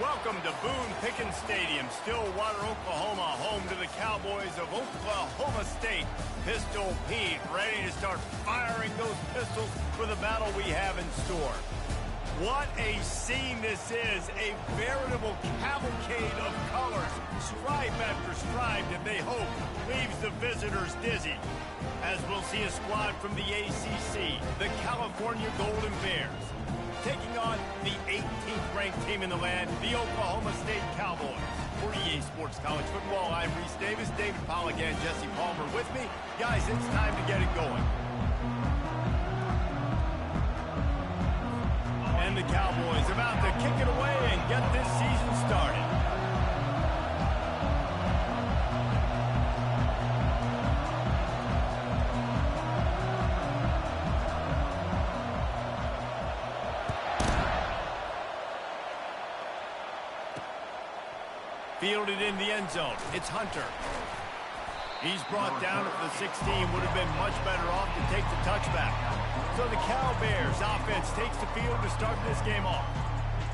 Welcome to Boone Pickens Stadium, Stillwater, Oklahoma, home to the Cowboys of Oklahoma State. Pistol Pete ready to start firing those pistols for the battle we have in store. What a scene this is, a veritable cavalcade of colors, stripe after stripe that they hope leaves the visitors dizzy. As we'll see a squad from the ACC, the California Golden Bears, taking on the 18th ranked team in the land, the Oklahoma State Cowboys. For EA Sports College Football, I'm Reese Davis, David Pollack and Jesse Palmer with me. Guys, it's time to get it going. And the Cowboys about to kick it away and get this season started. Fielded in the end zone. It's Hunter. He's brought down at the 16. Would have been much better off to take the touchback. So the Cowbears offense takes the field to start this game off.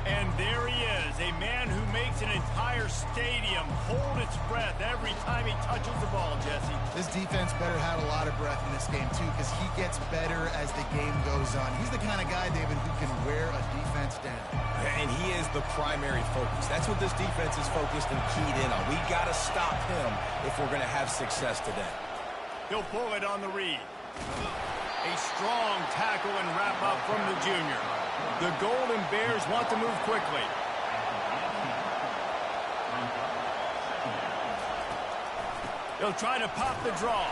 And there he is, a man who makes an entire stadium hold its breath every time he touches the ball, Jesse. This defense better have a lot of breath in this game, too, because he gets better as the game goes on. He's the kind of guy, David, who can wear a defense down. And he is the primary focus. That's what this defense is focused and keyed in on. We got to stop him if we're going to have success today. He'll pull it on the read. A strong tackle and wrap up from the junior. The Golden Bears want to move quickly. They'll try to pop the draw.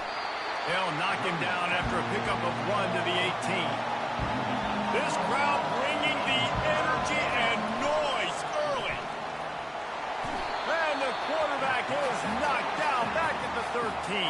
They'll knock him down after a pickup of 1 to the 18. This crowd bringing the energy and noise early. And the quarterback is knocked down back at the 13.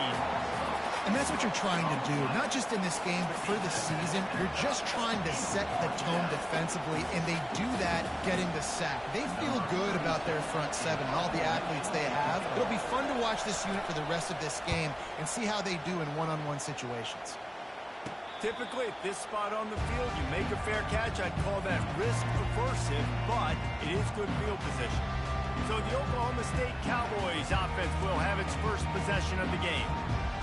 And that's what you're trying to do, not just in this game, but for the season. You're just trying to set the tone defensively, and they do that getting the sack. They feel good about their front seven and all the athletes they have. It'll be fun to watch this unit for the rest of this game and see how they do in one-on-one situations. Typically, at this spot on the field, you make a fair catch. I'd call that risk aversive, but it is good field position. So the Oklahoma State Cowboys offense will have its first possession of the game.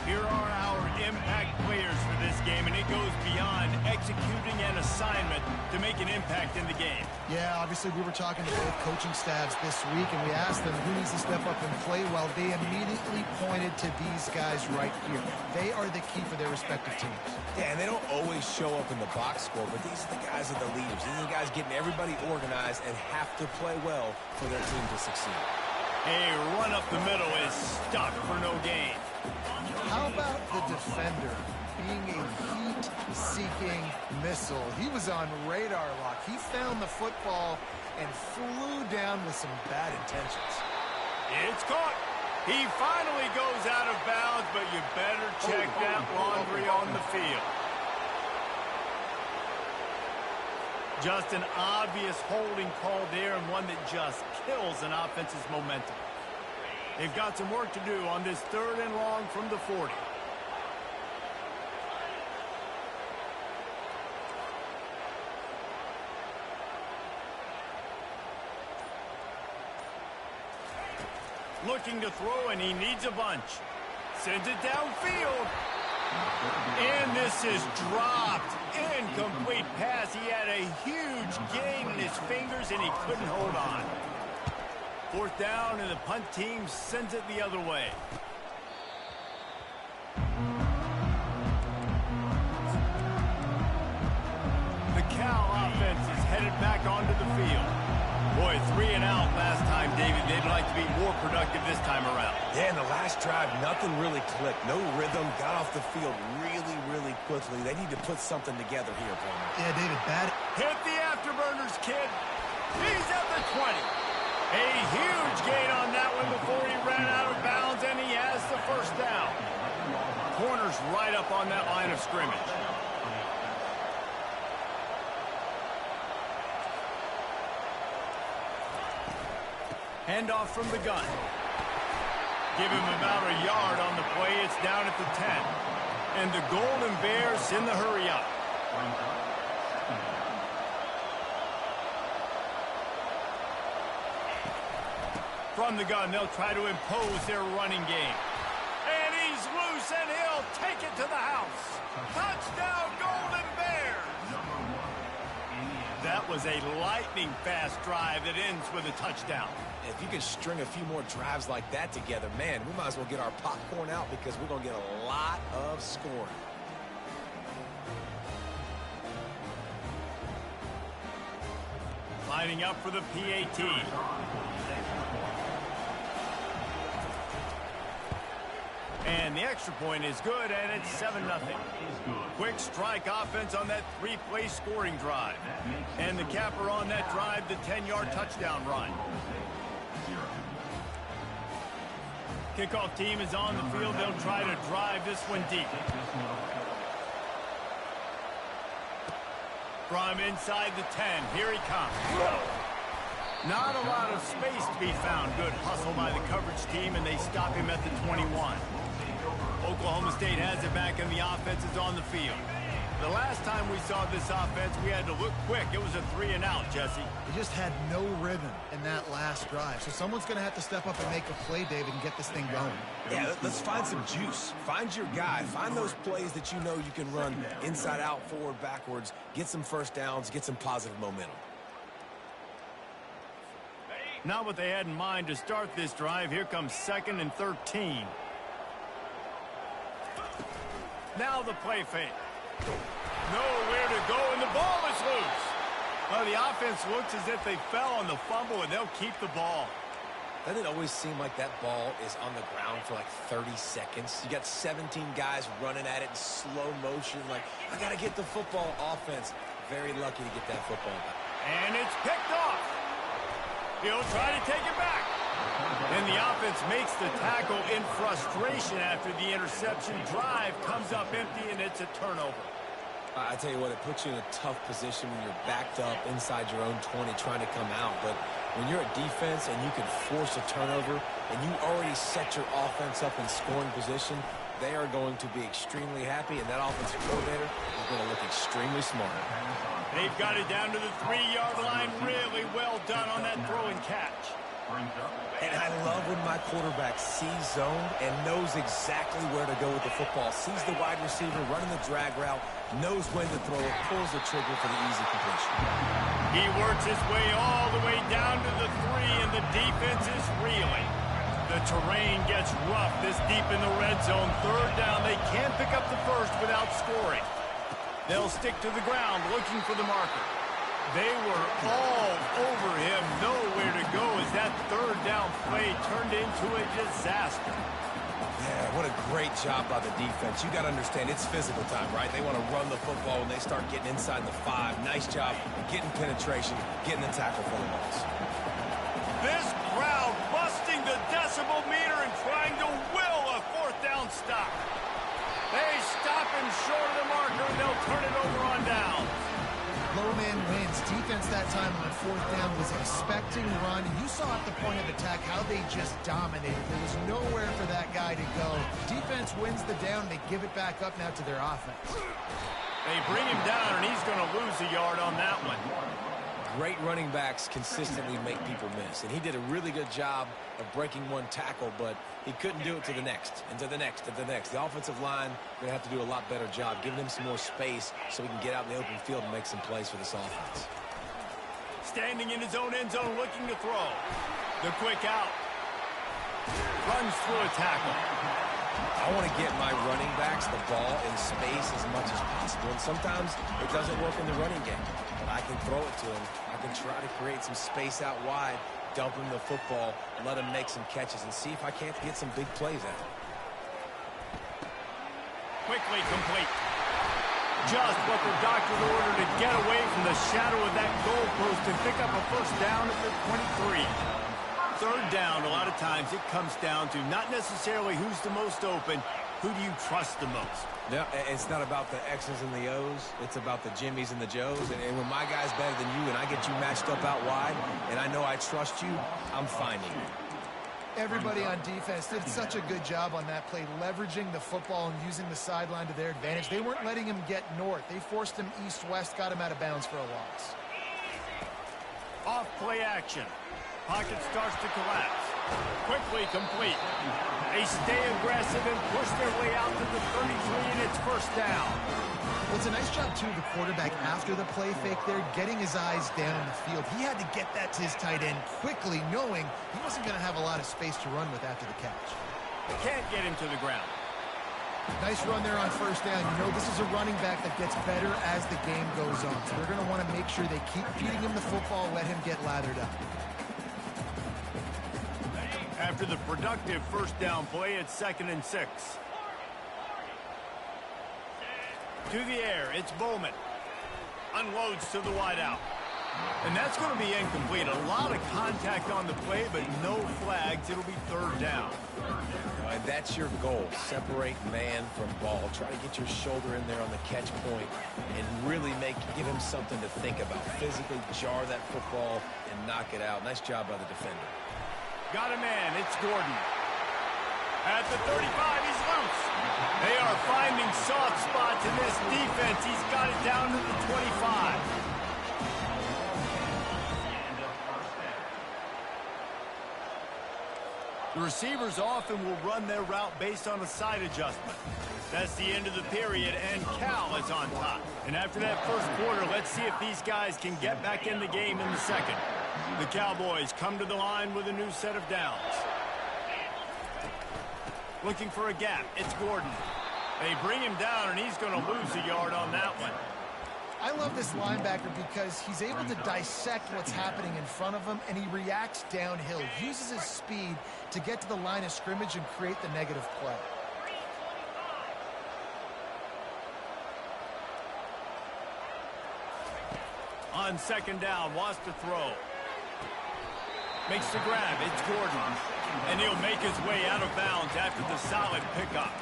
Here are our impact players for this game, and it goes beyond executing an assignment to make an impact in the game. Yeah, obviously we were talking to both coaching staffs this week, and we asked them who needs to step up and play well. They immediately pointed to these guys right here. They are the key for their respective teams. Yeah, and they don't always show up in the box score, but these are the guys that are the leaders. These are the guys getting everybody organized and have to play well for their team to succeed. A run up the middle is stuck for no gain. How about the defender being a heat-seeking missile? He was on radar lock. He found the football and flew down with some bad intentions. It's caught. He finally goes out of bounds, but you better check that laundry on the field. Just an obvious holding call there, and one that just kills an offense's momentum. They've got some work to do on this 3rd and long from the 40. Looking to throw, and he needs a bunch. Sends it downfield. And this is dropped. Incomplete pass. He had a huge gain in his fingers, and he couldn't hold on. 4th down, and the punt team sends it the other way. The Cal offense is headed back onto the field. Boy, 3 and out last time, David. They'd like to be more productive this time around. Yeah, in the last drive, nothing really clicked. No rhythm, got off the field really quickly. They need to put something together here, Palmer. Yeah, David, bad. Hit the afterburners, kid. He's at the 20. A huge gain on that one before he ran out of bounds, and he has the 1st down. Corner's right up on that line of scrimmage. Handoff from the gun. Give him about a yard on the play. It's down at the 10. And the Golden Bears in the hurry up. From the gun, they'll try to impose their running game. And he's loose, and he'll take it to the house. Touchdown, Golden Bears! That was a lightning-fast drive that ends with a touchdown. If you can string a few more drives like that together, man, we might as well get our popcorn out because we're going to get a lot of scoring. Lining up for the PAT. And the extra point is good, and it's 7-0. Quick strike offense on that 3-play scoring drive. And the capper on that drive, the 10-yard touchdown run. Kickoff team is on the field. They'll try to drive this one deep. From inside the 10, here he comes. Not a lot of space to be found. Good hustle by the coverage team, and they stop him at the 21. Oklahoma State has it back, and the offense is on the field. The last time we saw this offense, we had to look quick. It was a 3-and-out, Jesse. They just had no rhythm in that last drive. So someone's going to have to step up and make a play, David, and get this thing going. Yeah, let's find some juice. Find your guy. Find those plays that you know you can run inside out, forward, backwards. Get some first downs. Get some positive momentum. Not what they had in mind to start this drive. Here comes 2nd and 13. Now the play fake. Nowhere to go, and the ball is loose. Well, the offense looks as if they fell on the fumble, and they'll keep the ball. Doesn't it always seem like that ball is on the ground for like 30 seconds? You got 17 guys running at it in slow motion. Like, I got to get the football. Offense, very lucky to get that football back. And it's picked off. He'll try to take it back. And the offense makes the tackle in frustration after the interception. Drive comes up empty, and it's a turnover. I tell you what, it puts you in a tough position when you're backed up inside your own 20 trying to come out. But when you're a defense and you can force a turnover and you already set your offense up in scoring position, they are going to be extremely happy, and that offensive coordinator is going to look extremely smart. They've got it down to the 3-yard line. Really well done on that throw and catch. And I love when my quarterback sees zone and knows exactly where to go with the football. Sees the wide receiver running the drag route, knows when to throw it, pulls the trigger for the easy completion. He works his way all the way down to the 3, and the defense is reeling. The terrain gets rough this deep in the red zone. 3rd down, they can't pick up the first without scoring. They'll stick to the ground looking for the marker. They were all over him, nowhere to go as that 3rd down play turned into a disaster. Yeah, what a great job by the defense. You got to understand, it's physical time, right? They want to run the football when they start getting inside the 5. Nice job getting penetration, getting the tackle for the loss. This crowd busting the decibel meter and trying to will a 4th down stop. They stop him short of the marker, and they'll turn it over on down. Low man wins. Defense that time on 4th down was expecting run. You saw at the point of attack how they just dominated. There was nowhere for that guy to go. Defense wins the down. They give it back up now to their offense. They bring him down, and he's going to lose a yard on that one. Great running backs consistently make people miss, and he did a really good job of breaking one tackle, but he couldn't do it to the next, and to the next, and to the next. The offensive line going to have to do a lot better job, giving him some more space so he can get out in the open field and make some plays for this offense. Standing in his own end zone looking to throw. The quick out. Runs through a tackle. I want to get my running backs the ball in space as much as possible, and sometimes it doesn't work in the running game. But I can throw it to him. I can try to create some space out wide, dump him the football, let him make some catches, and see if I can't get some big plays out of him. Quickly complete. Just what the doctor ordered to get away from the shadow of that goalpost and pick up a 1st down at the 23. 3rd down, a lot of times it comes down to not necessarily who's the most open, who do you trust the most? No, it's not about the X's and the O's. It's about the Jimmies and the Joes. And when my guy's better than you and I get you matched up out wide and I know I trust you, I'm finding you. Everybody on defense did such a good job on that play, leveraging the football and using the sideline to their advantage. They weren't letting him get north. They forced him east-west, got him out of bounds for a loss. Off play action. Pocket starts to collapse. Quickly complete. They stay aggressive and push their way out to the 33, and it's first down. Well, it's a nice job, too, the quarterback after the play fake there, getting his eyes down the field. He had to get that to his tight end quickly, knowing he wasn't going to have a lot of space to run with after the catch. Can't get him to the ground. Nice run there on first down. You know, this is a running back that gets better as the game goes on. So they're going to want to make sure they keep feeding him the football, let him get lathered up. After the productive first down play, it's 2nd and 6. To the air, it's Bowman. Unloads to the wideout. And that's going to be incomplete. A lot of contact on the play, but no flags. It'll be 3rd down. And that's your goal. Separate man from ball. Try to get your shoulder in there on the catch point and really give him something to think about. Physically jar that football and knock it out. Nice job by the defender. Got a man. It's Gordon. At the 35, he's loose. They are finding soft spots in this defense. He's got it down to the 25. The receivers often will run their route based on a side adjustment. That's the end of the period, and Cal is on top. And after that first quarter, let's see if these guys can get back in the game in the second. The Cowboys come to the line with a new set of downs. Looking for a gap. It's Gordon. They bring him down, and he's going to lose a yard on that one. I love this linebacker because he's able to dissect what's happening in front of him, and he reacts downhill, uses his speed to get to the line of scrimmage and create the negative play. On 2nd down, wants to throw. Makes the grab. It's Gordon. And he'll make his way out of bounds after the solid pickup.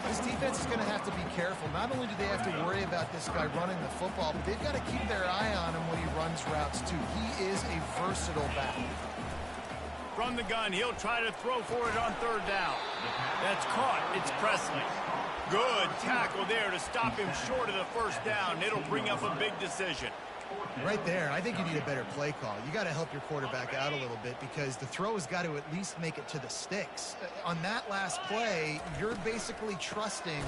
This defense is going to have to be careful. Not only do they have to worry about this guy running the football, but they've got to keep their eye on him when he runs routes, too. He is a versatile back. From the gun, he'll try to throw for it on 3rd down. That's caught. It's Presley. Good tackle there to stop him short of the first down. It'll bring up a big decision. Right there, I think you need a better play call. You got to help your quarterback out a little bit because the throw has got to at least make it to the sticks. On that last play, you're basically trusting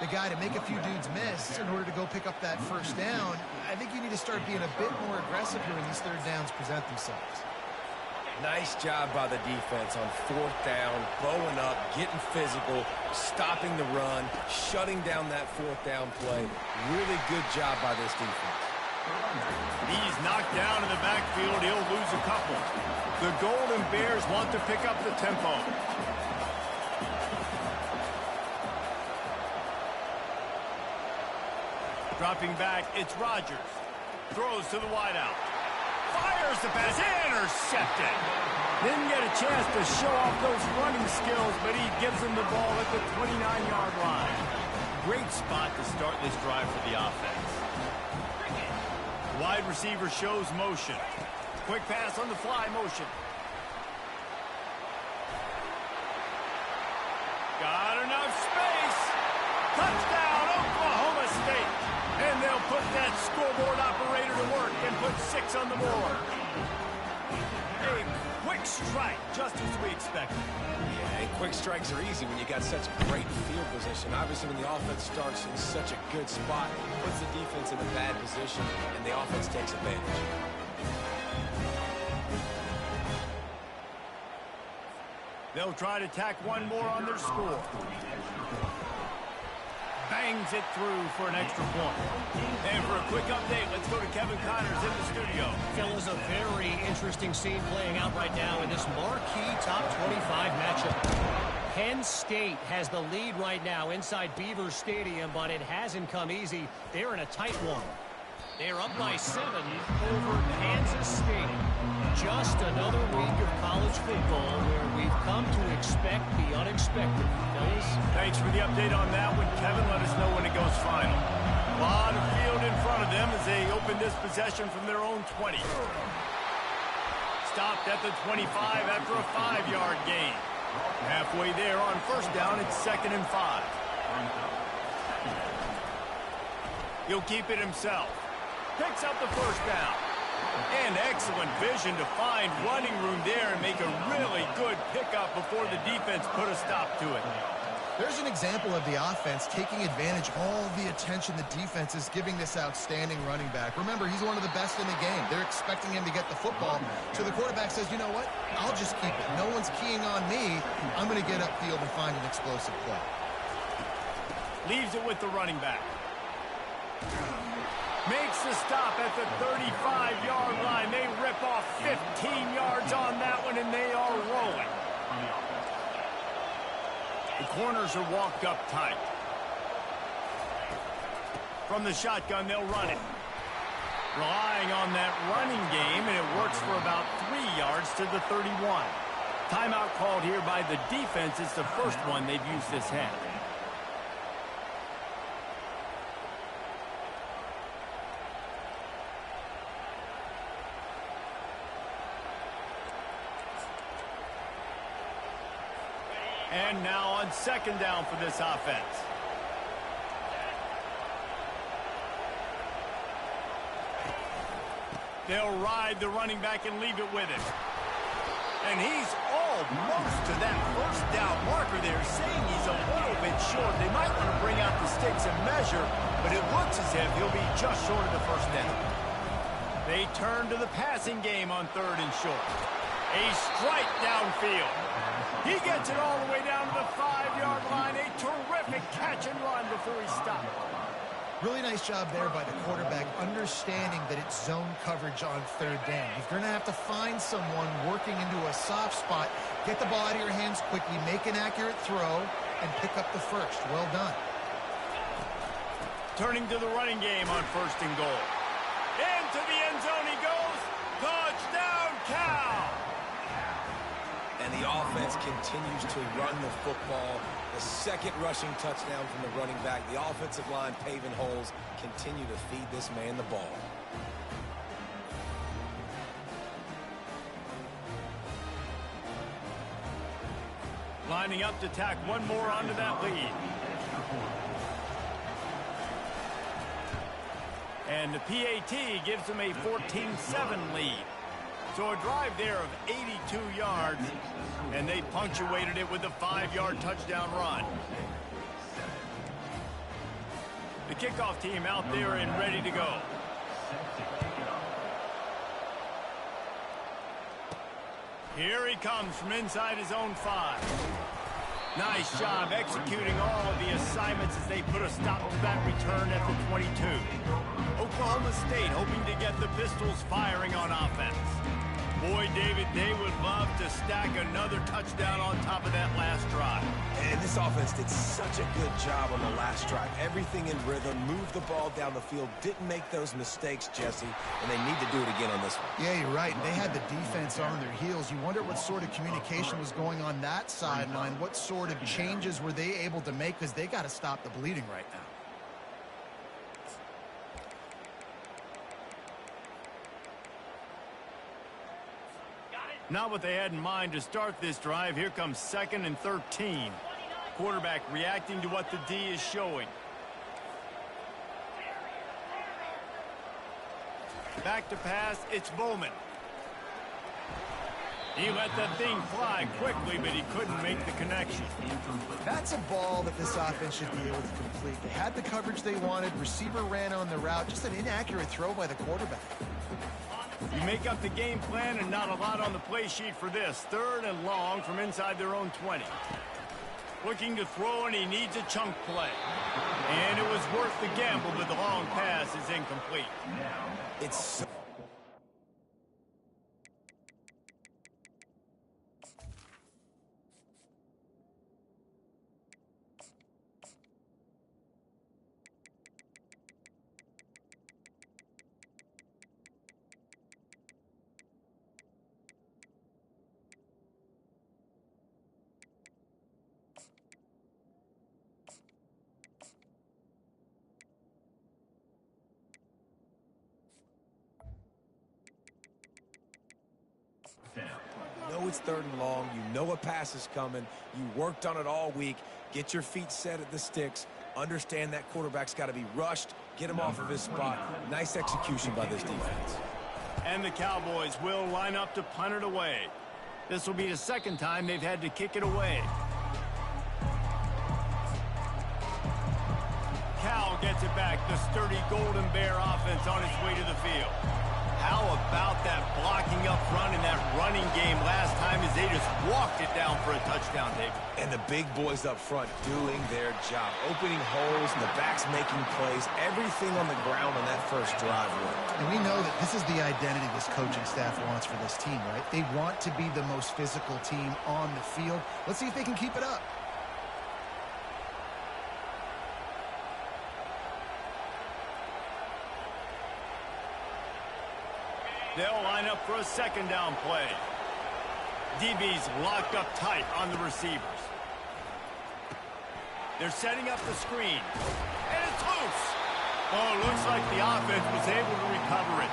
the guy to make a few dudes miss in order to go pick up that first down. I think you need to start being a bit more aggressive here when these 3rd downs present themselves. Nice job by the defense on 4th down, bowing up, getting physical, stopping the run, shutting down that 4th down play. Really good job by this defense. He's knocked down in the backfield. He'll lose a couple. The Golden Bears want to pick up the tempo. Dropping back, it's Rodgers. Throws to the wideout. Fires the pass. Intercepted. Didn't get a chance to show off those running skills, but he gives him the ball at the 29-yard line. Great spot to start this drive for the offense. Wide receiver shows motion. Quick pass on the fly motion. Got enough space. Touchdown, Oklahoma State. And they'll put that scoreboard operator to work and put 6 on the board. A quick strike, just as we expected. Yeah, and quick strikes are easy when you got such great field position. Obviously, when the offense starts in such a good spot, it puts the defense in a bad position, and the offense takes advantage. They'll try to tack one more on their score. Bangs it through for an extra point. And for a quick update, let's go to Kevin Connors in the studio. Fellas, a very interesting scene playing out right now in this marquee top 25 matchup. Penn State has the lead right now inside Beaver Stadium, but it hasn't come easy. They're in a tight one. They're up by 7 over Kansas State. Just another week of college football where we've come to expect the unexpected. Fellas? Thanks for the update on that one, Kevin. Let us know when it goes final. A lot of field in front of them as they open this possession from their own 20. Stopped at the 25 after a 5-yard gain. Halfway there on first down, it's 2nd and 5. He'll keep it himself. Picks up the first down. And excellent vision to find running room there and make a really good pickup before the defense put a stop to it. There's an example of the offense taking advantage of all the attention the defense is giving this outstanding running back. Remember, he's one of the best in the game. They're expecting him to get the football. So the quarterback says, you know what? I'll just keep it. No one's keying on me. I'm going to get upfield and find an explosive play. Leaves it with the running back. Makes the stop at the 35-yard line. They rip off 15 yards on that one, and they are rolling. The corners are walked up tight. From the shotgun, they'll run it. Relying on that running game, and it works for about 3 yards to the 31. Timeout called here by the defense. It's the first one they've used this half. And now on second down for this offense. They'll ride the running back and leave it with him. And he's almost to that first down marker there, saying he's a little bit short. They might want to bring out the sticks and measure, but it looks as if he'll be just short of the first down. They turn to the passing game on third and short. A strike downfield. He gets it all the way down to the 5-yard line. A terrific catch and run before he stopped. Really nice job there by the quarterback, understanding that it's zone coverage on third down. If you're going to have to find someone working into a soft spot, get the ball out of your hands quickly, make an accurate throw, and pick up the first. Well done. Turning to the running game on first and goal. Into the end zone he goes. Touchdown, Cal! And the offense continues to run the football. The second rushing touchdown from the running back. The offensive line paving holes. Continue to feed this man the ball. Lining up to tack one more onto that lead. And the PAT gives them a 14-7 lead. So a drive there of 82 yards, and they punctuated it with a 5-yard touchdown run. The kickoff team out there and ready to go. Here he comes from inside his own 5. Nice job executing all of the assignments as they put a stop to that return at the 22. Oklahoma State hoping to get the Pistols firing on offense. Boy, David, they would love to stack another touchdown on top of that last drive. And this offense did such a good job on the last drive. Everything in rhythm, moved the ball down the field, didn't make those mistakes, Jesse, and they need to do it again on this one. Yeah, you're right. They had the defense on their heels. You wonder what sort of communication was going on that sideline. What sort of changes were they able to make, because they got to stop the bleeding right now. Not what they had in mind to start this drive. Here comes 2nd and 13. Quarterback reacting to what the D is showing. Back to pass, it's Bowman. He let that thing fly quickly, but he couldn't make the connection. That's a ball that this offense should be able to complete. They had the coverage they wanted. Receiver ran on the route. Just an inaccurate throw by the quarterback. You make up the game plan and not a lot on the play sheet for this. 3rd and long from inside their own 20. Looking to throw, and he needs a chunk play. And it was worth the gamble, but the long pass is incomplete. It's it's 3rd and long. You know a pass is coming. You worked on it all week. Get your feet set at the sticks. Understand that quarterback's got to be rushed. Get him off of his spot. Nice execution by this defense. And the Cowboys will line up to punt it away. This will be the second time they've had to kick it away. Cal gets it back. The sturdy Golden Bear offense on its way to the field. How about that blocking up front in that running game last time as they just walked it down for a touchdown, David? And the big boys up front doing their job, opening holes, and the backs making plays. Everything on the ground on that first drive worked. And we know that this is the identity this coaching staff wants for this team, right? They want to be the most physical team on the field. Let's see if they can keep it up. They'll line up for a second down play. DB's locked up tight on the receivers. They're setting up the screen. And it's loose. Oh, it looks like the offense was able to recover it.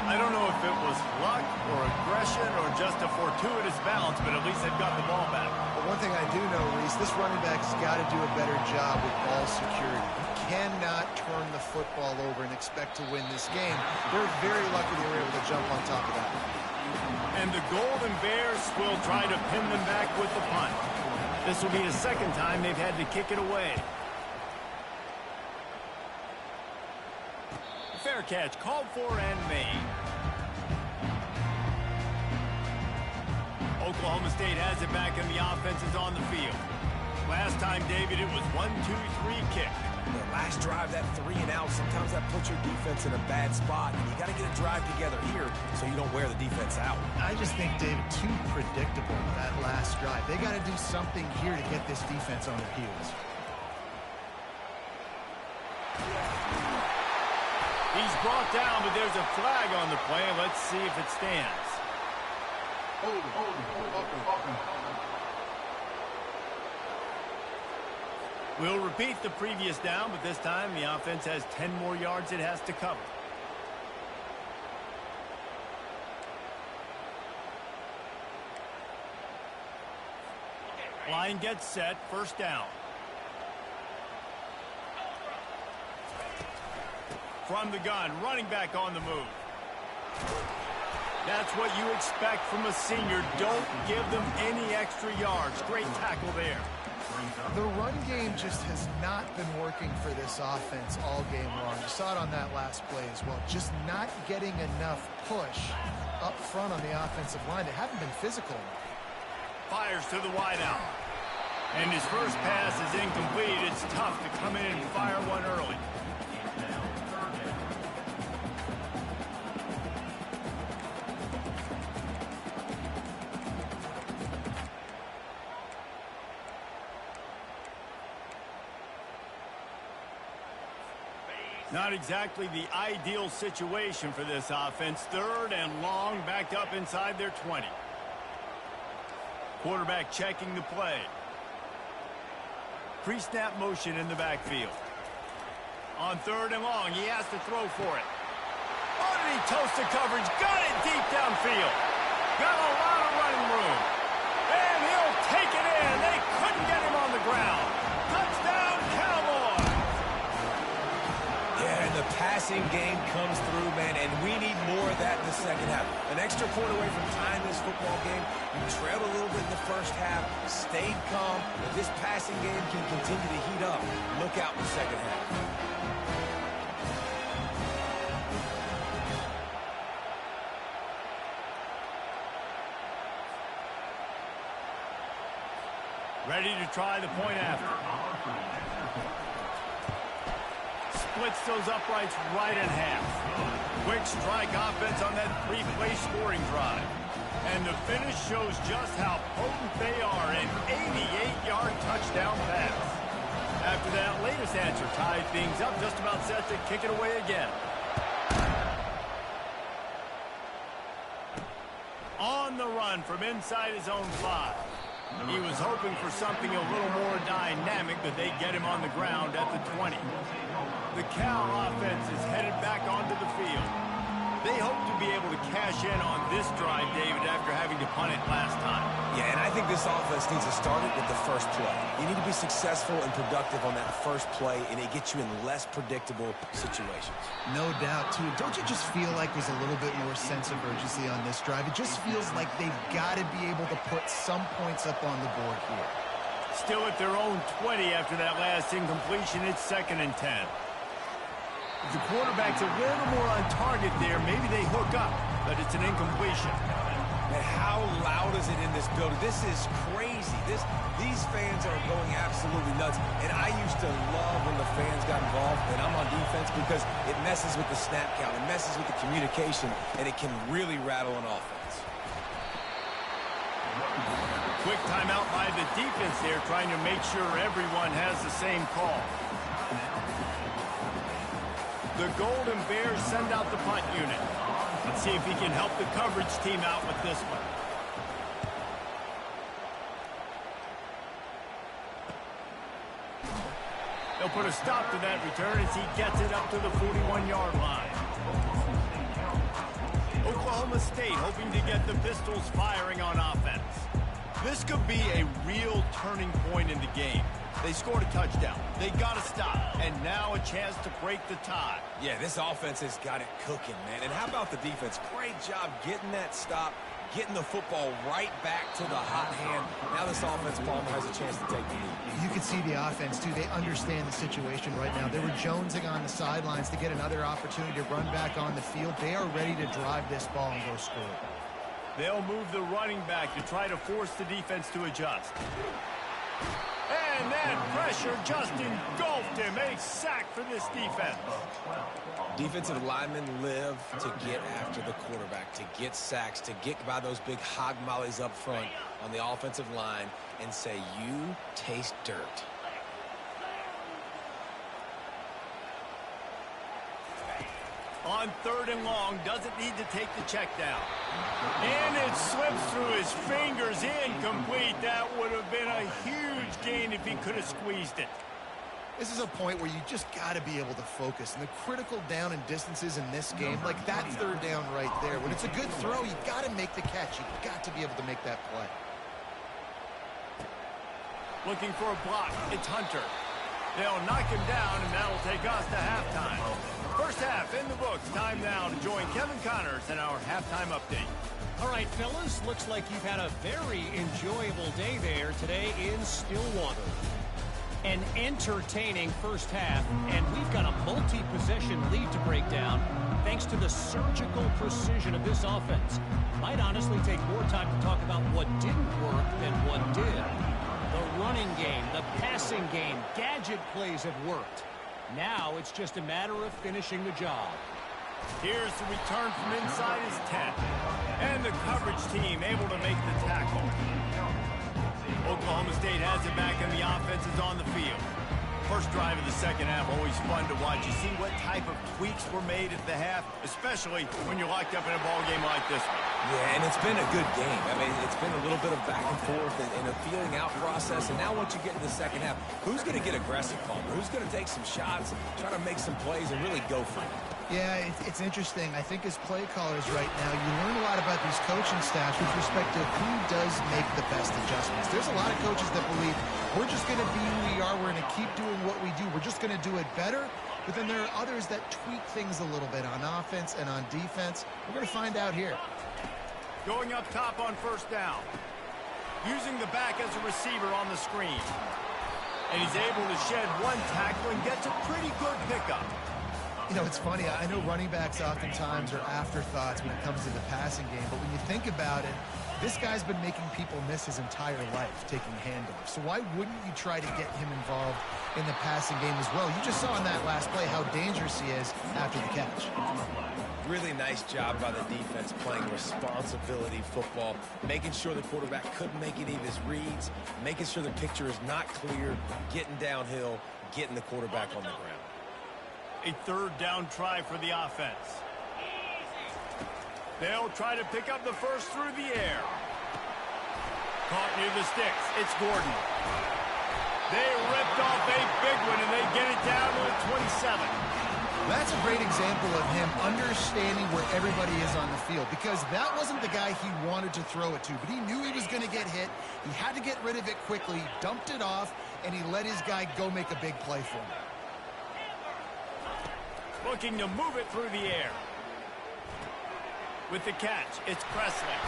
I don't know if it was luck or aggression or just a fortuitous bounce, but at least they've got the ball back. But one thing I do know, Reese, this running back's got to do a better job with ball security. He cannot turn the football over and expect to win this game. They're very lucky they were able to jump on top of that. And the Golden Bears will try to pin them back with the punt. This will be the second time they've had to kick it away. Fair catch, called for and made. Oklahoma State has it back and the offense is on the field. Last time, David, it was 1-2-3 kick. The last drive, that 3 and out, sometimes that puts your defense in a bad spot. And you got to get a drive together here so you don't wear the defense out. I just think, David, too predictable that last drive. They got to do something here to get this defense on their heels. He's brought down, but there's a flag on the play. Let's see if it stands. We'll repeat the previous down, but this time the offense has 10 more yards it has to cover. Line gets set, first down. From the gun, running back on the move. That's what you expect from a senior. Don't give them any extra yards. Great tackle there. The run game just has not been working for this offense all game long. You saw it on that last play as well. Just not getting enough push up front on the offensive line. They haven't been physical enough. Fires to the wideout. And his first pass is incomplete. It's tough to come in and fire one early. Not exactly the ideal situation for this offense. Third and long, backed up inside their 20. Quarterback checking the play. Pre-snap motion in the backfield. On third and long, he has to throw for it. Oh, did he toast the coverage? Got it deep downfield. Got a lot of running room. And he'll take it in. They couldn't get him on the ground. Touchdown, Cowboys! Yeah, and the passing game comes through, man, and we need more of that in the second half. An extra point away from tying this football game. You trailed a little bit in the first half, stayed calm. If this passing game can continue to heat up, look out in the second half. Ready to try the point after. Splits those uprights right in half. Quick strike offense on that three-play scoring drive. And the finish shows just how potent they are. An 88-yard touchdown pass. After that latest answer tied things up, just about set to kick it away again. On the run from inside his own 5. He was hoping for something a little more dynamic, but they get him on the ground at the 20. The Cal offense is headed back onto the field. They hope to be able to cash in on this drive, David, after having to punt it last time. Yeah, and I think this offense needs to start it with the first play. You need to be successful and productive on that first play, and it gets you in less predictable situations. No doubt, too. Don't you just feel like there's a little bit more sense of urgency on this drive? It just feels like they've got to be able to put some points up on the board here. Still at their own 20 after that last incompletion. It's 2nd and 10. If the quarterback's a little more on target there, maybe they hook up, but it's an incompletion. And how loud is it in this building? This is crazy. These fans are going absolutely nuts. And I used to love when the fans got involved, and I'm on defense because it messes with the snap count. It messes with the communication, and it can really rattle an offense. Quick timeout by the defense there, trying to make sure everyone has the same call. The Golden Bears send out the punt unit. Let's see if he can help the coverage team out with this one. They'll put a stop to that return as he gets it up to the 41-yard line. Oklahoma State hoping to get the Pistols firing on offense. This could be a real turning point in the game. They scored a touchdown. They got to stop. And now a chance to break the tie. Yeah, this offense has got it cooking, man. And how about the defense? Great job getting that stop, getting the football right back to the hot hand. Now this offense, Palmer, has a chance to take the lead. You can see the offense, too. They understand the situation right now. They were jonesing on the sidelines to get another opportunity to run back on the field. They are ready to drive this ball and go score. They'll move the running back to try to force the defense to adjust. And that pressure just engulfed him. A sack for this defense. Defensive linemen live to get after the quarterback, to get sacks, to get by those big hog mollies up front on the offensive line and say, you taste dirt. On 3rd and long, doesn't need to take the check down. And it slips through his fingers, incomplete. That would have been a huge gain if he could have squeezed it. This is a point where you just got to be able to focus. And the critical down and distances in this game, like that 3rd down right there, when it's a good throw, you got to make the catch. You've got to be able to make that play. Looking for a block. It's Hunter. They'll knock him down, and that'll take us to halftime. First half in the books. Time now to join Kevin Connors in our halftime update. All right, fellas, looks like you've had a very enjoyable day there today in Stillwater. An entertaining first half, and we've got a multi-possession lead to break down thanks to the surgical precision of this offense. Might honestly take more time to talk about what didn't work than what did. The running game, the passing game, gadget plays have worked. Now it's just a matter of finishing the job. Here's the return from inside his 10. And the coverage team able to make the tackle. Oklahoma State has it back and the offense is on the field. First drive of the second half, always fun to watch. You see what type of tweaks were made at the half, especially when you're locked up in a ball game like this one. Yeah, and it's been a good game. I mean, it's been a little bit of back and forth and a feeling out process. And now once you get to the second half, who's going to get aggressive, Palmer? Who's going to take some shots, try to make some plays, and really go for it? Yeah, it's interesting. I think as play callers right now, you learn a lot about these coaching staffs with respect to who does make the best adjustments. There's a lot of coaches that believe we're just going to be who we are. We're going to keep doing what we do. We're just going to do it better. But then there are others that tweak things a little bit on offense and on defense. We're going to find out here. Going up top on first down. Using the back as a receiver on the screen. And he's able to shed one tackle and gets a pretty good pickup. You know, it's funny. I know running backs oftentimes are afterthoughts when it comes to the passing game. But when you think about it, this guy's been making people miss his entire life taking handoffs. So why wouldn't you try to get him involved in the passing game as well? You just saw in that last play how dangerous he is after the catch. Really nice job by the defense playing responsibility football, making sure the quarterback couldn't make any of his reads, making sure the picture is not clear, getting downhill, getting the quarterback on the ground. A third down try for the offense. They'll try to pick up the first through the air. Caught near the sticks. It's Gordon. They ripped off a big one, and they get it down to the 27. That's a great example of him understanding where everybody is on the field, because that wasn't the guy he wanted to throw it to, but he knew he was going to get hit. He had to get rid of it quickly, dumped it off, and he let his guy go make a big play for him. Looking to move it through the air. With the catch, it's Presley.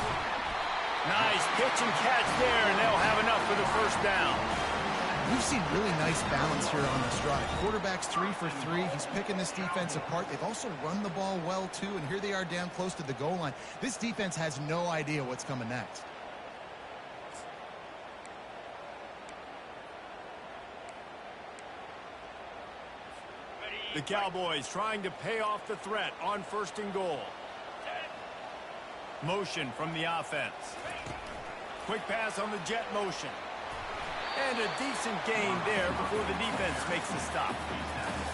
Nice pitch and catch there, and they'll have enough for the first down. We've seen really nice balance here on this drive. Quarterback's 3 for 3. He's picking this defense apart. They've also run the ball well, too, and here they are down close to the goal line. This defense has no idea what's coming next. The Cowboys trying to pay off the threat on 1st and goal. Motion from the offense. Quick pass on the jet motion. And a decent gain there before the defense makes the stop.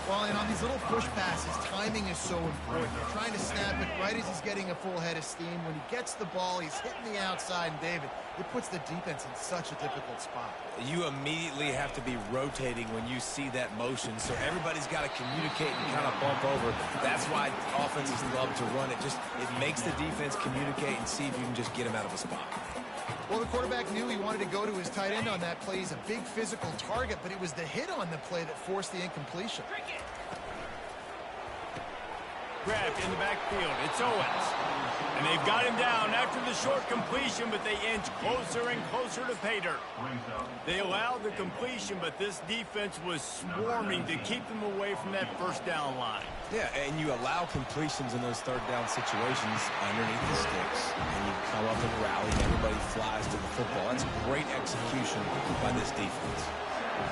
Well, and on these little push passes, timing is so important. They're trying to snap it right as he's getting a full head of steam. When he gets the ball, he's hitting the outside, and David, it puts the defense in such a difficult spot. You immediately have to be rotating when you see that motion, so everybody's got to communicate and kind of bump over. That's why offenses love to run it. It makes the defense communicate and see if you can just get him out of a spot. Well, the quarterback knew he wanted to go to his tight end on that play. He's a big physical target, but it was the hit on the play that forced the incompletion. Grabbed in the backfield. It's Owens. And they've got him down after the short completion, but they inch closer and closer to pay dirt. They allowed the completion, but this defense was swarming to keep them away from that first down line. Yeah, and you allow completions in those third down situations underneath the sticks, and you come up and rally, and everybody flies to the football. That's great execution by this defense.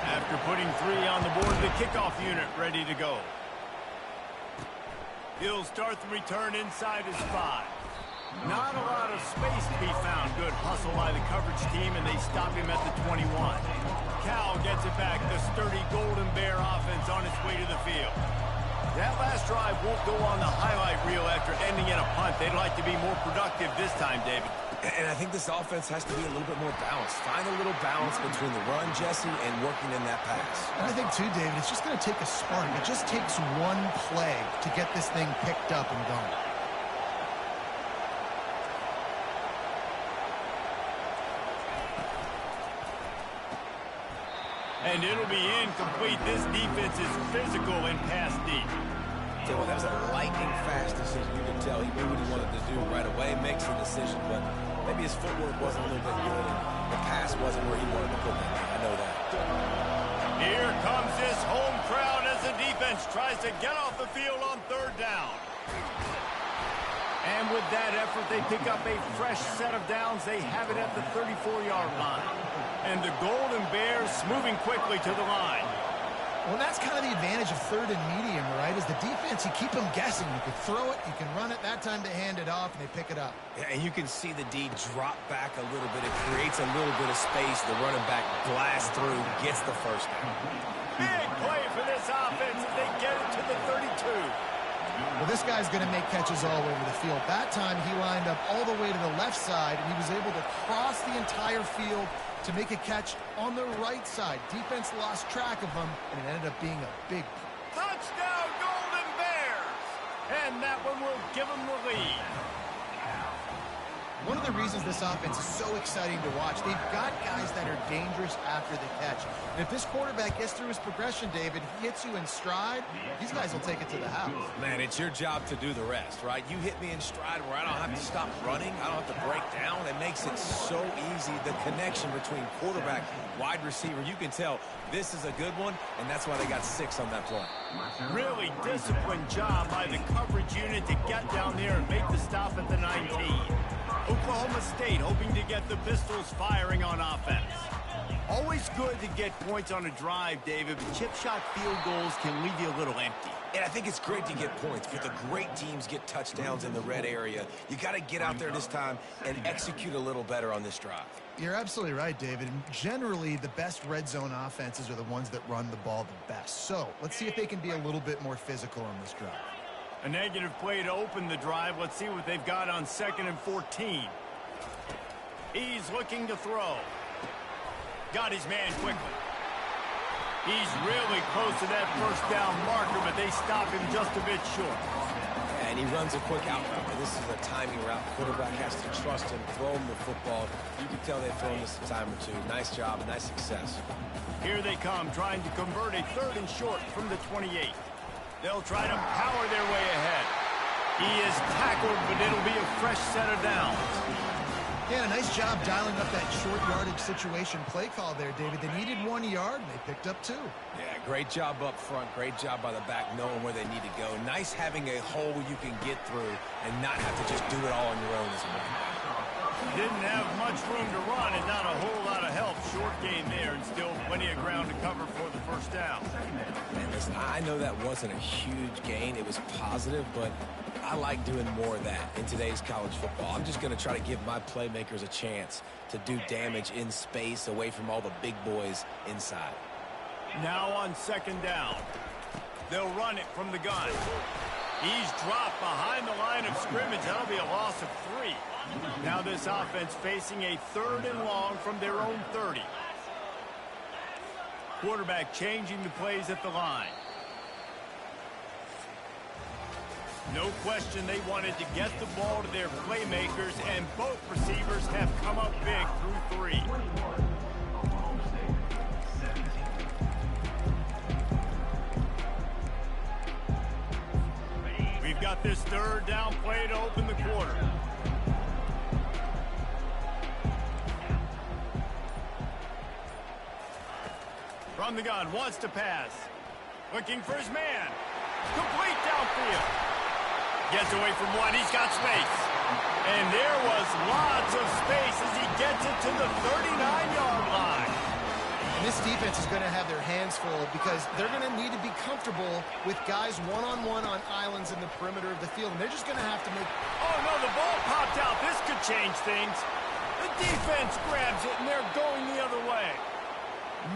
After putting 3 on the board, the kickoff unit ready to go. He'll start the return inside his 5. Not a lot of space to be found. Good hustle by the coverage team, and they stop him at the 21. Cal gets it back. The sturdy Golden Bear offense on its way to the field. That last drive won't go on the highlight reel after ending in a punt. They'd like to be more productive this time, David. And I think this offense has to be a little bit more balanced. Find a little balance between the run, Jesse, and working in that pass. And I think, too, David, it's just going to take a spark. It just takes one play to get this thing picked up and going. And it'll be incomplete. This defense is physical and pass deep. Well, that was a lightning-fast decision. You could tell he knew what he wanted to do right away, makes the decision, but maybe his footwork wasn't a little bit good, and the pass wasn't where he wanted to put it. I know that. Here comes this home crowd as the defense tries to get off the field on 3rd down. And with that effort, they pick up a fresh set of downs. They have it at the 34-yard line. And the Golden Bears moving quickly to the line. Well, that's kind of the advantage of 3rd and medium, right? Is the defense, you keep them guessing. You can throw it, you can run it. That time they hand it off, and they pick it up. Yeah, and you can see the D drop back a little bit. It creates a little bit of space. The running back blasts through, gets the first down. Big play for this offense as they get it to the 32. Well, this guy's going to make catches all over the field. That time he lined up all the way to the left side, and he was able to cross the entire field to make a catch on the right side. Defense lost track of him, and it ended up being a big touchdown, Golden Bears! And that one will give them the lead. One of the reasons this offense is so exciting to watch, they've got guys that are dangerous after the catch. And if this quarterback gets through his progression, David, he hits you in stride, these guys will take it to the house. Man, it's your job to do the rest, right? You hit me in stride where I don't have to stop running. I don't have to break down. It makes it so easy. The connection between quarterback, wide receiver, you can tell this is a good one, and that's why they got 6 on that play. Really disciplined job by the coverage unit to get down there and make the stop at the 19. Oklahoma State hoping to get the Pistols firing on offense. Always good to get points on a drive, David, but chip shot field goals can leave you a little empty. And I think it's great to get points, but the great teams get touchdowns in the red area. You got to get out there this time and execute a little better on this drive. You're absolutely right, David. Generally, the best red zone offenses are the ones that run the ball the best. So let's see if they can be a little bit more physical on this drive. A negative play to open the drive. Let's see what they've got on 2nd and 14. He's looking to throw. Got his man quickly. He's really close to that first down marker, but they stop him just a bit short. And he runs a quick out route. This is a timing route. Quarterback has to trust him, throw him the football. You can tell they've thrown this a time or two. Nice job, nice success. Here they come, trying to convert a 3rd and short from the 28. They'll try to power their way ahead. He is tackled, but it'll be a fresh set of downs. Yeah, nice job dialing up that short yardage situation play call there, David. They needed 1 yard, and they picked up 2. Yeah, great job up front. Great job by the back knowing where they need to go. Nice having a hole you can get through and not have to just do it all on your own as a running back. Didn't have much room to run and not a whole lot of help. Short game there and still plenty of ground to cover for the first down. And listen, I know that wasn't a huge gain. It was positive, but I like doing more of that in today's college football. I'm just going to try to give my playmakers a chance to do damage in space away from all the big boys inside. Now on 2nd down. They'll run it from the gun. He's dropped behind the line of scrimmage. That'll be a loss of 3. Now this offense facing a 3rd and long from their own 30. Quarterback changing the plays at the line. No question they wanted to get the ball to their playmakers, and both receivers have come up big through 3. We've got this 3rd down play to open the quarter. From the gun, wants to pass. Looking for his man. Complete downfield. Gets away from one. He's got space. And there was lots of space as he gets it to the 39-yard line. And this defense is going to have their hands full because they're going to need to be comfortable with guys one-on-one on islands in the perimeter of the field. And they're just going to have to make... Oh, no, the ball popped out. This could change things. The defense grabs it, and they're going the other way.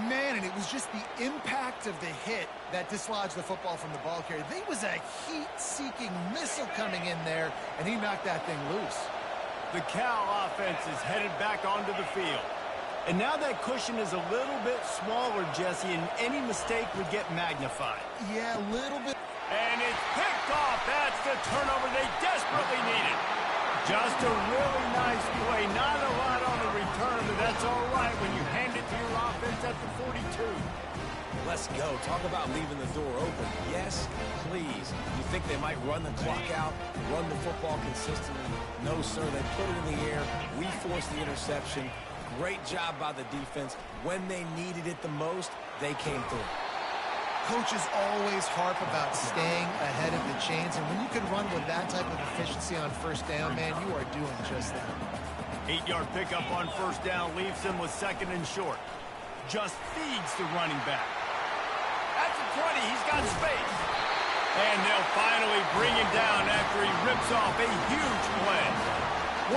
Man, and it was just the impact of the hit that dislodged the football from the ball carrier. There was a heat-seeking missile coming in there, and he knocked that thing loose. The Cal offense is headed back onto the field. And now that cushion is a little bit smaller, Jesse, and any mistake would get magnified. Yeah, a little bit. And it's picked off. That's the turnover they desperately needed. Just a really nice play. Not a lot on the return, but that's all right when you hand it to your offense at the 42. Let's go. Talk about leaving the door open. Yes, please. You think they might run the clock out, run the football consistently? No, sir. They put it in the air. We forced the interception. Great job by the defense. When they needed it the most, they came through. Coaches always harp about staying ahead of the chains, and when you can run with that type of efficiency on 1st down, man, you are doing just that. 8-yard pickup on 1st down leaves him with 2nd and short. Just feeds the running back. At the 20, he's got space. And they'll finally bring him down after he rips off a huge play.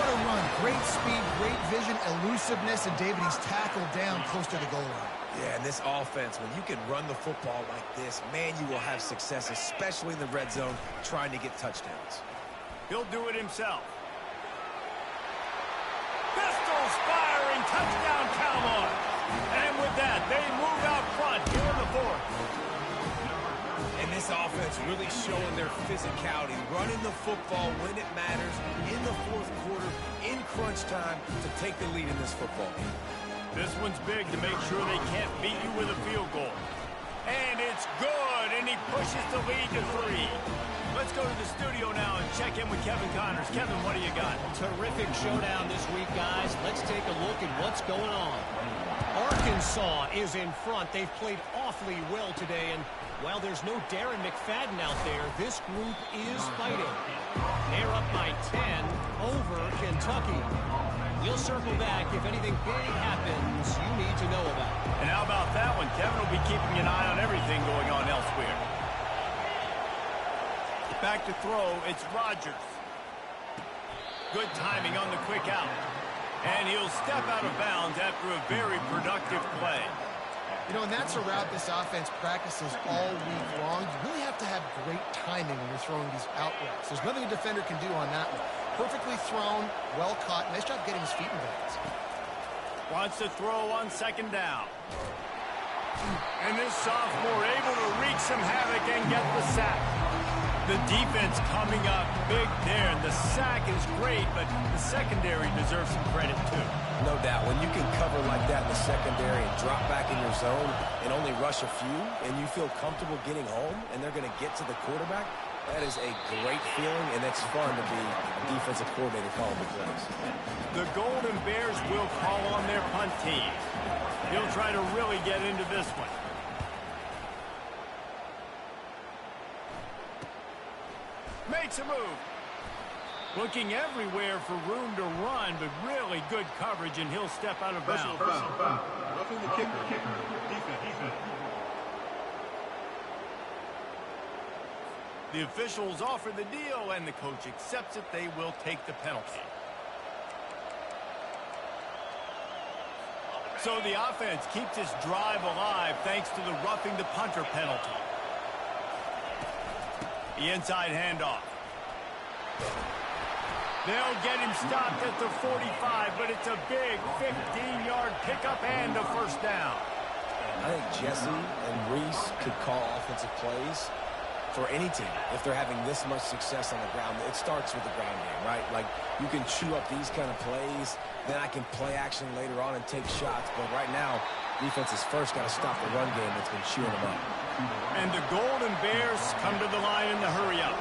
What a run. Great speed, great vision, elusiveness, and David, he's tackled down close to the goal line. Yeah, and this offense, when you can run the football like this, man, you will have success, especially in the red zone, trying to get touchdowns. He'll do it himself. Pistols firing, touchdown Cowboys. And with that, they move out front here in the 4th. And this offense really showing their physicality, running the football when it matters, in the 4th quarter, in crunch time, to take the lead in this football game. This one's big to make sure they can't beat you with a field goal. And it's good, and he pushes the lead to 3. Let's go to the studio now and check in with Kevin Connors. Kevin, what do you got? Terrific showdown this week, guys. Let's take a look at what's going on. Arkansas is in front. They've played awfully well today, and while there's no Darren McFadden out there, this group is fighting. They're up by 10 over Kentucky. We'll circle back if anything big happens you need to know about. And how about that one? Kevin will be keeping an eye on everything going on elsewhere. Back to throw, it's Rodgers. Good timing on the quick out. And he'll step out of bounds after a very productive play. You know, and that's a route this offense practices all week long. You really have to have great timing when you're throwing these out routes. There's nothing a defender can do on that one. Perfectly thrown, well caught. Nice job getting his feet in bounds. Wants to throw on 2nd down. And this sophomore able to wreak some havoc and get the sack. The defense coming up big there. And the sack is great, but the secondary deserves some credit too. No doubt. When you can cover like that in the secondary and drop back in your zone and only rush a few, and you feel comfortable getting home, and they're going to get to the quarterback, that is a great feeling, and it's fun to be a defensive coordinator calling the plays. The Golden Bears will call on their punt team. He'll try to really get into this one. Makes a move. Looking everywhere for room to run, but really good coverage, and he'll step out of bounds. Roughing the kicker. Defense. The officials offer the deal, and the coach accepts it. They will take the penalty. So the offense keeps this drive alive thanks to the roughing the punter penalty. The inside handoff. They'll get him stopped at the 45, but it's a big 15-yard pickup and a first down. I think Jesse and Reese could call offensive plays for any team if they're having this much success on the ground. It starts with the ground game, right? Like, you can chew up these kind of plays, then I can play action later on and take shots. But right now, defense has first got to stop the run game that's been chewing them up. And the Golden Bears come to the line in the hurry-up.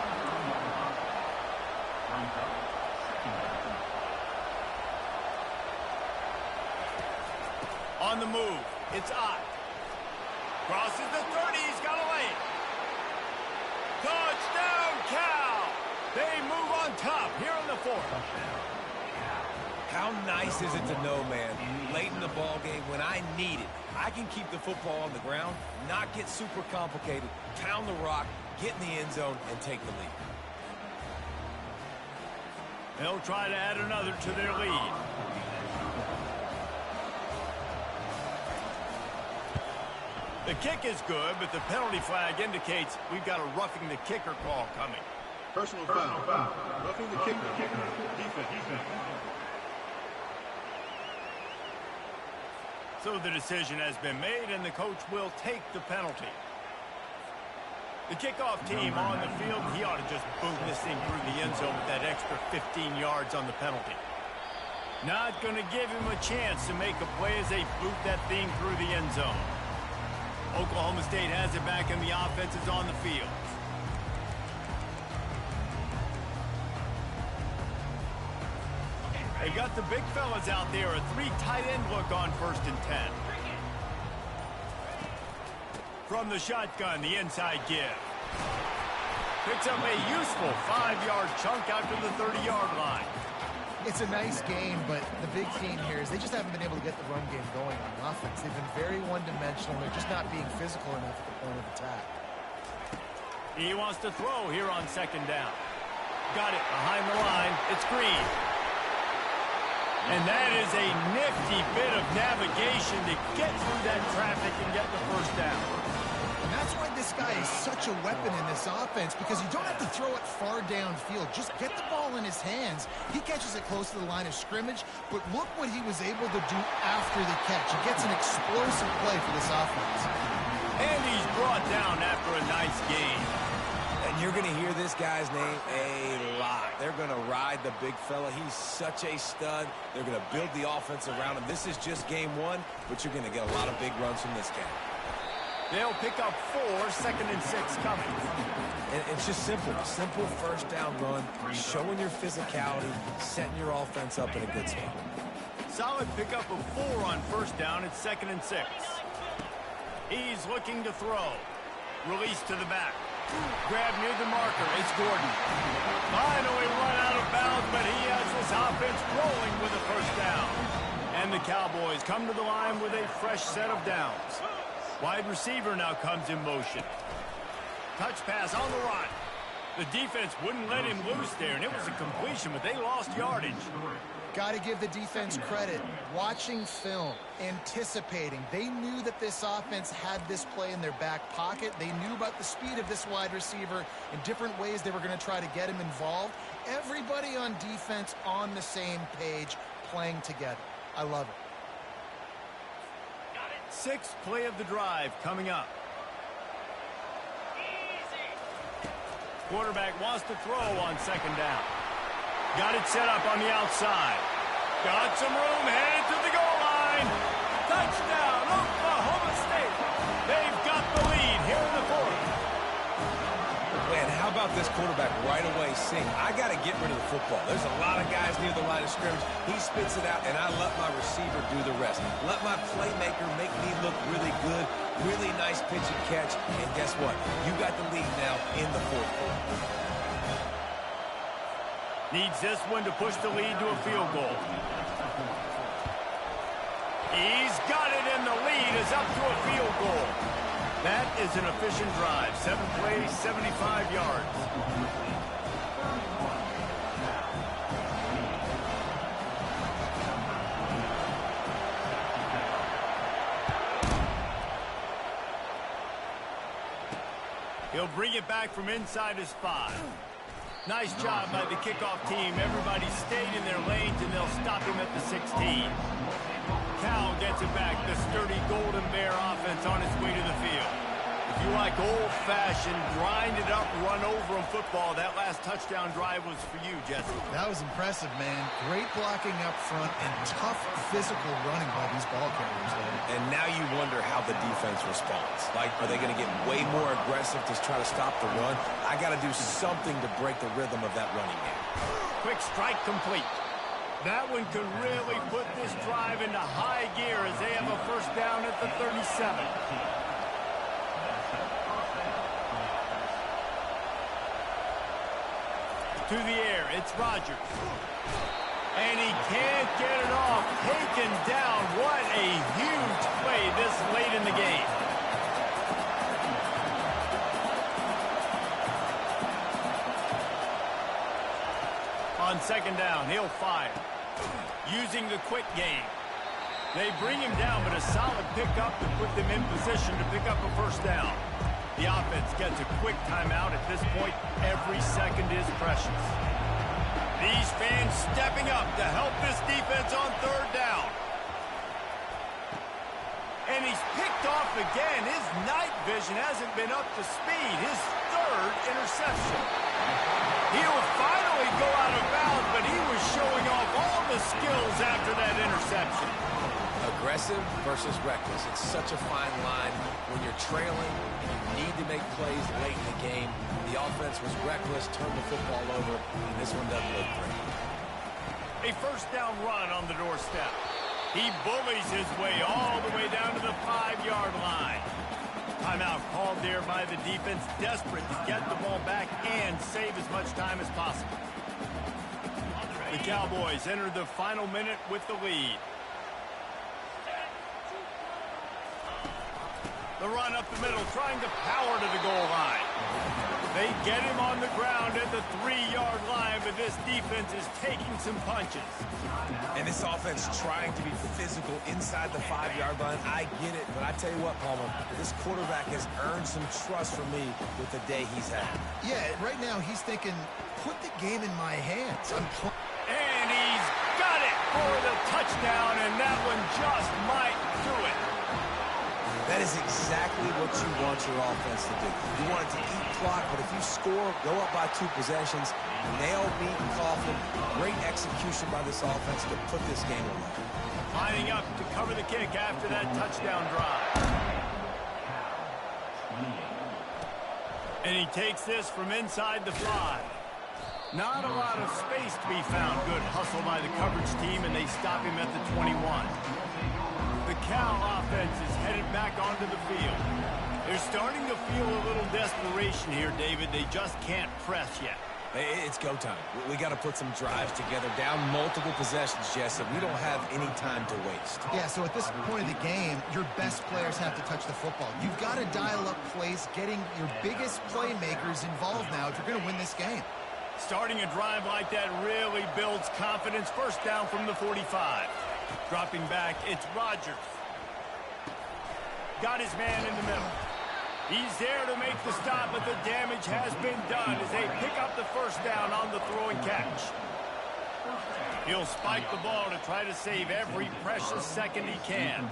On the move, it's Ott. Crosses the 30, he's got a lane. Touchdown, Cal! They move on top here in the fourth. How nice is it to know, man, late in the ball game when I need it, I can keep the football on the ground, not get super complicated, pound the rock, get in the end zone, and take the lead. They'll try to add another to their lead. The kick is good, but the penalty flag indicates we've got a roughing the kicker call coming. Personal foul. Roughing the kicker. Defense. So the decision has been made, and the coach will take the penalty. The kickoff team on the field, he ought to just boom this thing through the end zone with that extra 15 yards on the penalty. Not going to give him a chance to make a play as they boot that thing through the end zone. Oklahoma State has it back, and the offense is on the field. They got the big fellas out there. A 3 tight end look on 1st and 10. From the shotgun, the inside give. Picks up a useful 5-yard chunk out to the 30-yard line. It's a nice game, but the big theme here is they just haven't been able to get the run game going on offense. They've been very one-dimensional. They're just not being physical enough at the point of attack. He wants to throw here on 2nd down. Got it behind the line. It's Green. And that is a nifty bit of navigation to get through that traffic and get the first down. And that's why this guy is such a weapon in this offense, because you don't have to throw it far downfield. Just get the ball in his hands. He catches it close to the line of scrimmage, but look what he was able to do after the catch. He gets an explosive play for this offense. And he's brought down after a nice game. And you're going to hear this guy's name a lot. They're going to ride the big fella. He's such a stud. They're going to build the offense around him. This is just game 1, but you're going to get a lot of big runs from this guy. They'll pick up 4, 2nd and 6 coming. And it's just simple. Simple first down run, showing your physicality, setting your offense up in a good spot. Solid pickup of 4 on 1st down. It's 2nd and 6. He's looking to throw. Release to the back. Grab near the marker. It's Gordon. Finally run out of bounds, but he has this offense rolling with a first down. And the Cowboys come to the line with a fresh set of downs. Wide receiver now comes in motion. Touch pass on the run. The defense wouldn't let him loose there, and it was a completion, but they lost yardage. Got to give the defense credit. Watching film, anticipating. They knew that this offense had this play in their back pocket. They knew about the speed of this wide receiver in different ways they were going to try to get him involved. Everybody on defense on the same page, playing together. I love it. Sixth play of the drive coming up. Quarterback wants to throw on second down. Got it set up on the outside. Got some room, headed to the goal line. Touchdown, Oklahoma State. They've got the lead here in the fourth. Man, how about this quarterback right away saying, I got to get rid of the football. There's a lot of guys near the line of scrimmage. He spits it out, and I let my receiver do the rest. Let my playmaker make me look really good. Really nice pitch and catch. And guess what? You got the lead now in the fourth quarter. Needs this one to push the lead to a field goal. He's got it, and the lead is up to a field goal. That is an efficient drive. 7 plays, 75 yards. He'll bring it back from inside his 5. Nice job by the kickoff team. Everybody stayed in their lanes, and they'll stop him at the 16. Cal gets it back. The sturdy Golden Bear offense on its way to the field. If you like old-fashioned, grind-it-up, run-over-'em football, that last touchdown drive was for you, Jesse. That was impressive, man. Great blocking up front and tough physical running by these ball carriers there. And now you wonder how the defense responds. Like, are they going to get way more aggressive to try to stop the run? I got to do something to break the rhythm of that running game. Quick strike complete. That one could really put this drive into high gear as they have a first down at the 37. To the air, it's Rodgers. And he can't get it off. Taken down. What a huge play this late in the game. On second down, he'll fire. Using the quick game. They bring him down, but a solid pickup to put them in position to pick up a first down. The offense gets a quick timeout. At this point, every second is precious. These fans stepping up to help this defense on third down. And he's picked off again. His night vision hasn't been up to speed. His third interception. He'll finally go out of bounds, but he was showing off all the skills after that interception. Aggressive versus reckless. It's such a fine line. When you're trailing, you need to make plays late in the game. The offense was reckless, turned the football over, and this one doesn't look great. A first down run on the doorstep. He bullies his way all the way down to the 5-yard line. Timeout called there by the defense, desperate to get the ball back and save as much time as possible. The Cowboys enter the final minute with the lead. The run up the middle, trying to power to the goal line. They get him on the ground at the 3-yard line, but this defense is taking some punches. And this offense trying to be physical inside the 5-yard line. I get it, but I tell you what, Palmer, this quarterback has earned some trust from me with the day he's had. Yeah, right now he's thinking, put the game in my hands. And he's got it for the touchdown, and that one just might do it. That is exactly what you want your offense to do. You want it to eat clock, but if you score, go up by 2 possessions, nail, beat, and coffin. Great execution by this offense to put this game away. Lining up to cover the kick after that touchdown drive. And he takes this from inside the 5. Not a lot of space to be found. Good hustle by the coverage team, and they stop him at the 21. The Cal offense is headed back onto the field. They're starting to feel a little desperation here, David. They just can't press yet. It's go time. We got to put some drives together, down multiple possessions, Jesse. We don't have any time to waste. Yeah, so at this point of the game, your best players have to touch the football. You've got to dial up plays, getting your biggest playmakers involved now if you're going to win this game. Starting a drive like that really builds confidence. First down from the 45. Dropping back, it's Rodgers. Got his man in the middle. He's there to make the stop, but the damage has been done as they pick up the first down on the throw and catch. He'll spike the ball to try to save every precious second he can.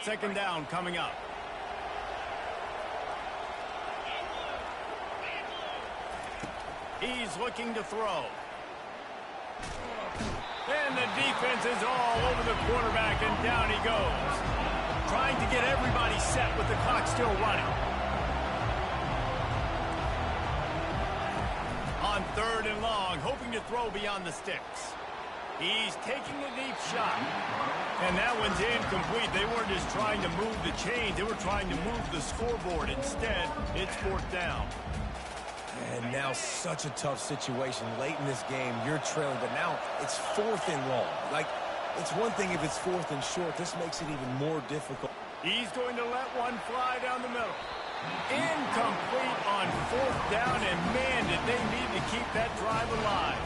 second down coming up. He's looking to throw. And the defense is all over the quarterback, and down he goes. Trying to get everybody set with the clock still running. On 3rd and long, hoping to throw beyond the sticks. He's taking a deep shot. And that one's incomplete. They weren't just trying to move the chains. They were trying to move the scoreboard. Instead, it's 4th down. And now such a tough situation. Late in this game, you're trailing, but now it's 4th and long. Like, it's one thing if it's 4th and short. This makes it even more difficult. He's going to let one fly down the middle. Incomplete on 4th down, and man, did they need to keep that drive alive.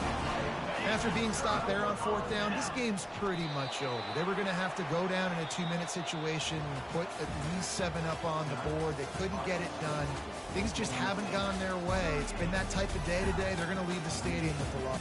After being stopped there on 4th down, this game's pretty much over. They were going to have to go down in a 2-minute situation and put at least 7 up on the board. They couldn't get it done. Things just haven't gone their way. It's been that type of day today. They're going to leave the stadium with a loss.